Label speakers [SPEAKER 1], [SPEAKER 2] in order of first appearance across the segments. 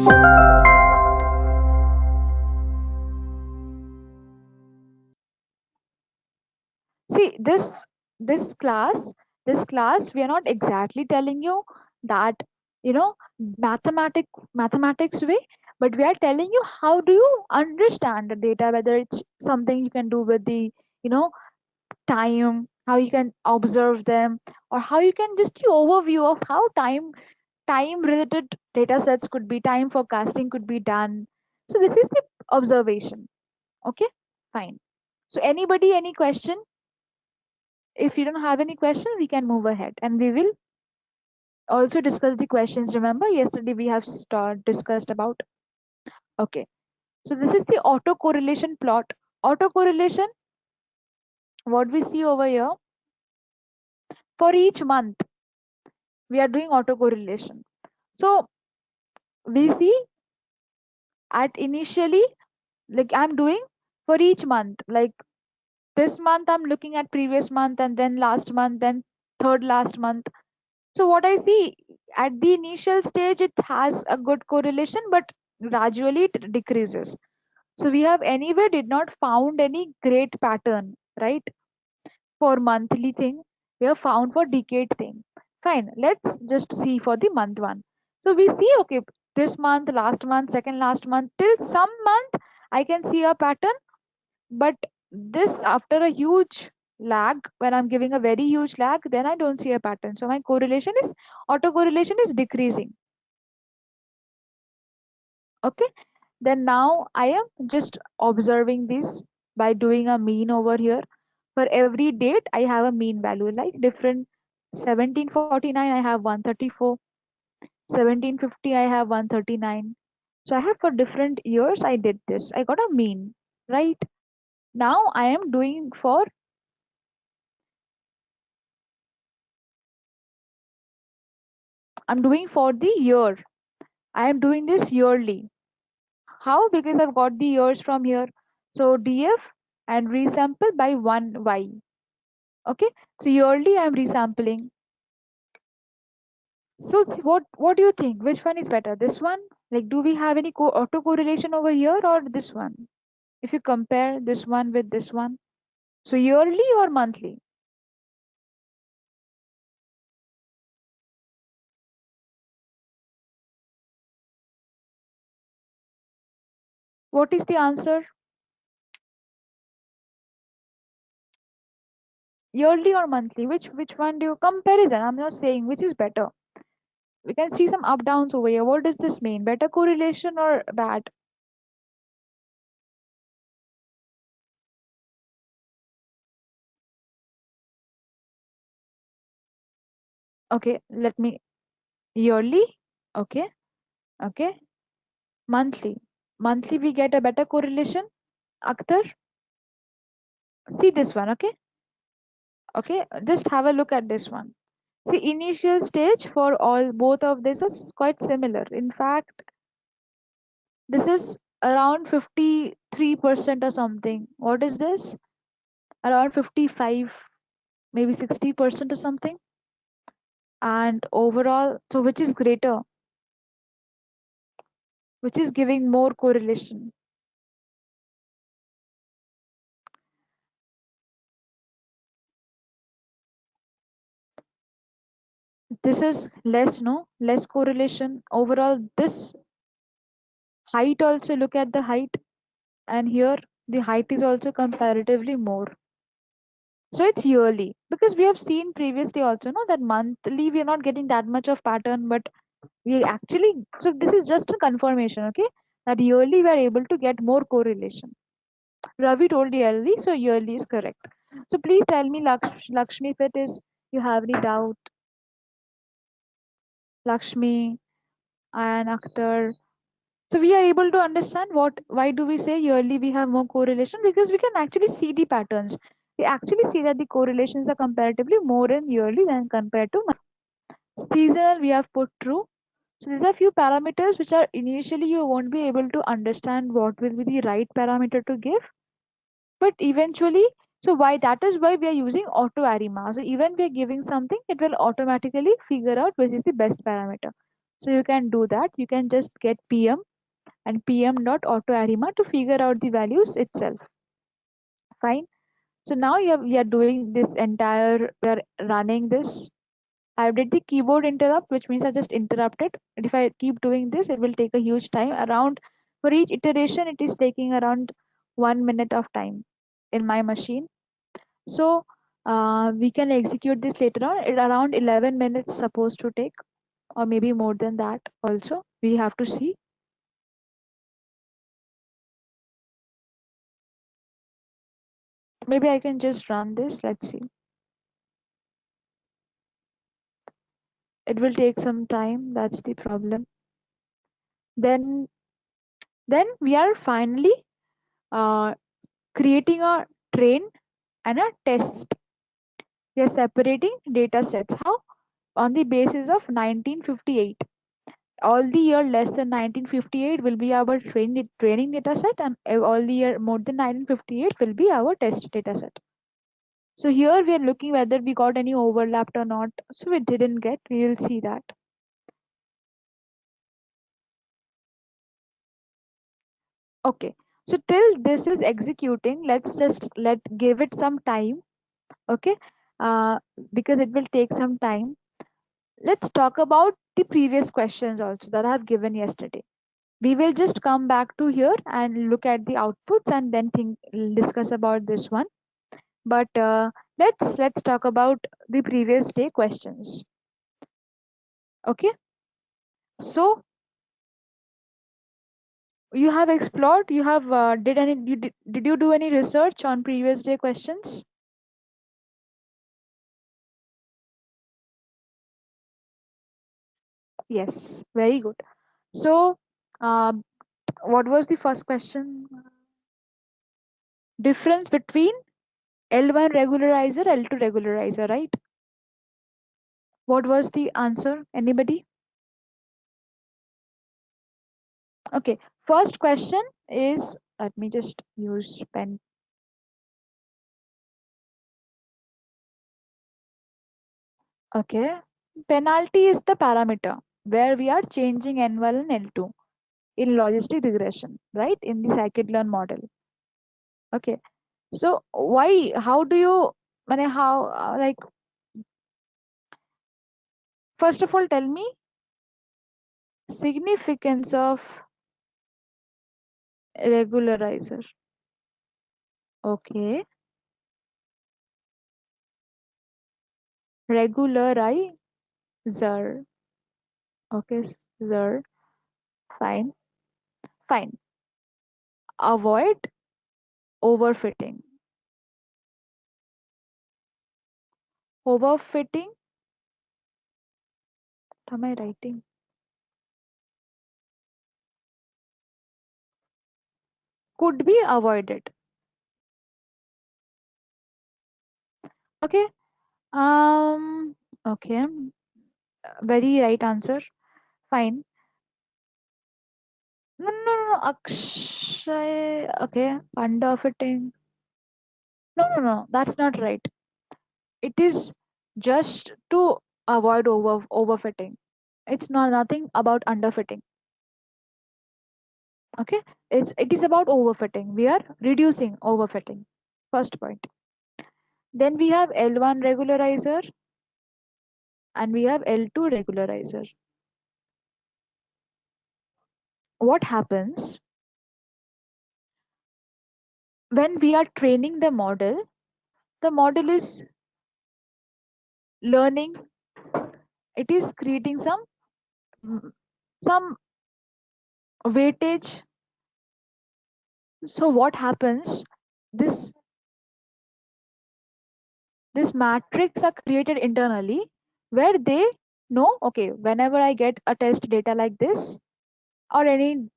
[SPEAKER 1] See, this class, we are not exactly telling you that, you know, mathematics way, but we are telling you how do you understand the data, whether it's something you can do with the, you know, time, how you can observe them, or how you can just the overview of how time related data sets could be, time forecasting could be done. So this is the observation. Okay, fine. So anybody, any question? If you don't have any question, we can move ahead and we will also discuss the questions. Remember, yesterday we have discussed about. Okay, so this is the autocorrelation plot. Autocorrelation, what we see over here, for each month, we are doing autocorrelation. So we see at initially, like I'm doing for each month, like this month I'm looking at previous month and then last month, then third last month. So what I see at the initial stage, it has a good correlation, but gradually it decreases. So we have anyway did not found any great pattern, right? For monthly thing, we have found for decade thing. Fine, let's just see for the month one. So we see, okay, this month, last month, second last month, till some month, I can see a pattern, but this after a huge lag, when I'm giving a very huge lag, then I don't see a pattern. So my correlation is, autocorrelation is decreasing. Okay, then now I am just observing this by doing a mean over here. For every date I have a mean value, like different. 1749 I have 134, 1750 I have 139. So I have for different years I did this, I got a mean, right? Now I am doing for, I'm doing for the year. I am doing this yearly. How? Because I've got the years from here. So DF and resample by 1y. Okay. So yearly I am resampling. So what do you think? Which one is better? This one? Like, do we have any autocorrelation over here or this one? If you compare this one with this one. So yearly or monthly? What is the answer? Yearly or monthly? Which one do you comparison? I'm not saying which is better. We can see some up downs over here. What does this mean? Better correlation or bad? Okay, let me, yearly. Okay, okay. Monthly. Monthly we get a better correlation. Akhtar, see this one, okay? Okay, just have a look at this one. See, initial stage for all both of this is quite similar. In fact, this is around 53% or something. What is this? Around 55, maybe 60% or something. And overall, so which is greater? Which is giving more correlation? This is less, no? Less correlation. Overall, this height also, look at the height, and here the height is also comparatively more. So it's yearly, because we have seen previously also, no, that monthly we are not getting that much of pattern, but we actually, so this is just a confirmation, okay, that yearly we are able to get more correlation. Ravi told yearly, so yearly is correct. So please tell me, Lakshmi, if it is, you have any doubt. Lakshmi and Akhtar. So we are able to understand what, why do we say yearly we have more correlation, because we can actually see the patterns. We actually see that the correlations are comparatively more in yearly than compared to seasonal. We have put true. So these are few parameters which are initially you won't be able to understand what will be the right parameter to give, but eventually, so why, that is why we are using auto arima. So even we are giving something, it will automatically figure out which is the best parameter. So you can do that. You can just get PM and PM dot auto arima to figure out the values itself. Fine. So now we are doing this entire, we are running this. I did the keyboard interrupt, which means I just interrupted. And if I keep doing this, it will take a huge time. Around for each iteration, it is taking around 1 minute of time in my machine. So we can execute this later on. It around 11 minutes supposed to take, or maybe more than that. Also, we have to see. Maybe I can just run this. Let's see. It will take some time. That's the problem. Then then we are finally uh, creating a train and a test. We are separating data sets. How? On the basis of 1958. All the year less than 1958 will be our training data set, and all the year more than 1958 will be our test data set. So here we are looking whether we got any overlapped or not. So we didn't get. We will see that. Okay. So till this is executing, let's just give it some time. Okay. Uh, because it will take some time. Let's talk about the previous questions also that I have given yesterday. We will just come back to here and look at the outputs and then discuss about this one. But let's talk about the previous day questions. Okay. So you have explored. You have did you do any research on previous day questions? Yes. Very good. So um, what was the first question? Difference between L1 regularizer, L2 regularizer, right? What was the answer? Anybody? Okay. First question is, let me just use pen. Okay. Penalty is the parameter where we are changing N1 and L2 in logistic regression, right? In the scikit-learn model. Okay. So why? How do you? How? Like, first of all, tell me significance of regularizer. Okay. Regularizer. Okay. Zer. Fine. Fine. Avoid overfitting. Overfitting. What am I writing? Could be avoided. Okay. Okay. Very right answer. Fine. No, no, no, no. Akshay. Okay. Underfitting. No, no, no. That's not right. It is just to avoid overfitting. It's not nothing about underfitting. Okay. It is about overfitting. We are reducing overfitting. First point. Then we have L1 regularizer and we have L2 regularizer. What happens when we are training the model is learning, it is creating mm, some weightage. So what happens, this this matrix are created internally where they know, okay, whenever I get a test data like this or anything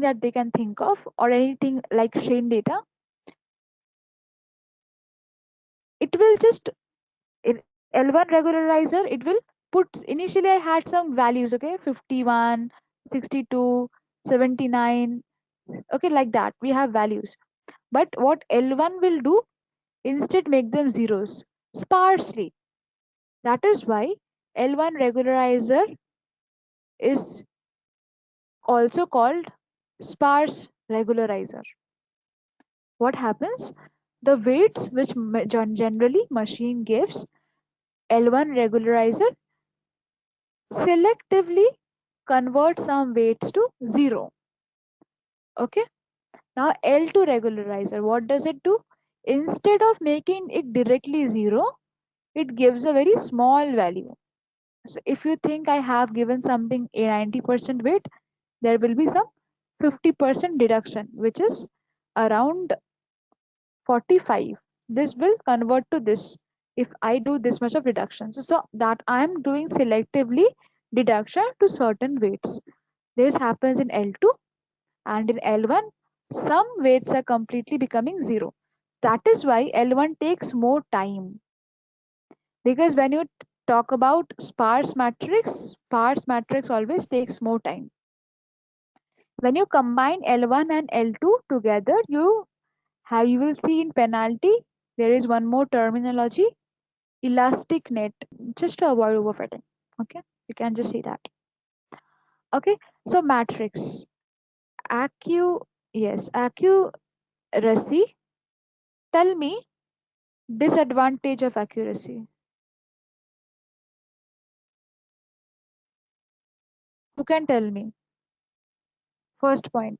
[SPEAKER 1] that they can think of or anything like train data, it will just in L1 regularizer, it will put, initially I had some values, okay, 51, 62, 79, okay, like that. We have values. But what L1 will do, instead make them zeros sparsely. That is why L1 regularizer is also called sparse regularizer. What happens? The weights which generally machine gives L1 regularizer selectively convert some weights to 0. Okay. Now L2 regularizer, what does it do? Instead of making it directly 0, it gives a very small value. So if you think I have given something a 90% weight, there will be some 50% deduction, which is around 45. This will convert to this if I do this much of deduction. So that I am doing selectively deduction to certain weights. This happens in L2, and in L1 some weights are completely becoming 0. That is why L1 takes more time, because when you talk about sparse matrix always takes more time. When you combine L1 and L2 together, you will see in penalty there is one more terminology, elastic net, just to avoid overfitting. Okay, you can just see that. Okay, so matrix, accu, yes, accuracy. Tell me disadvantage of accuracy. Who can tell me? First point.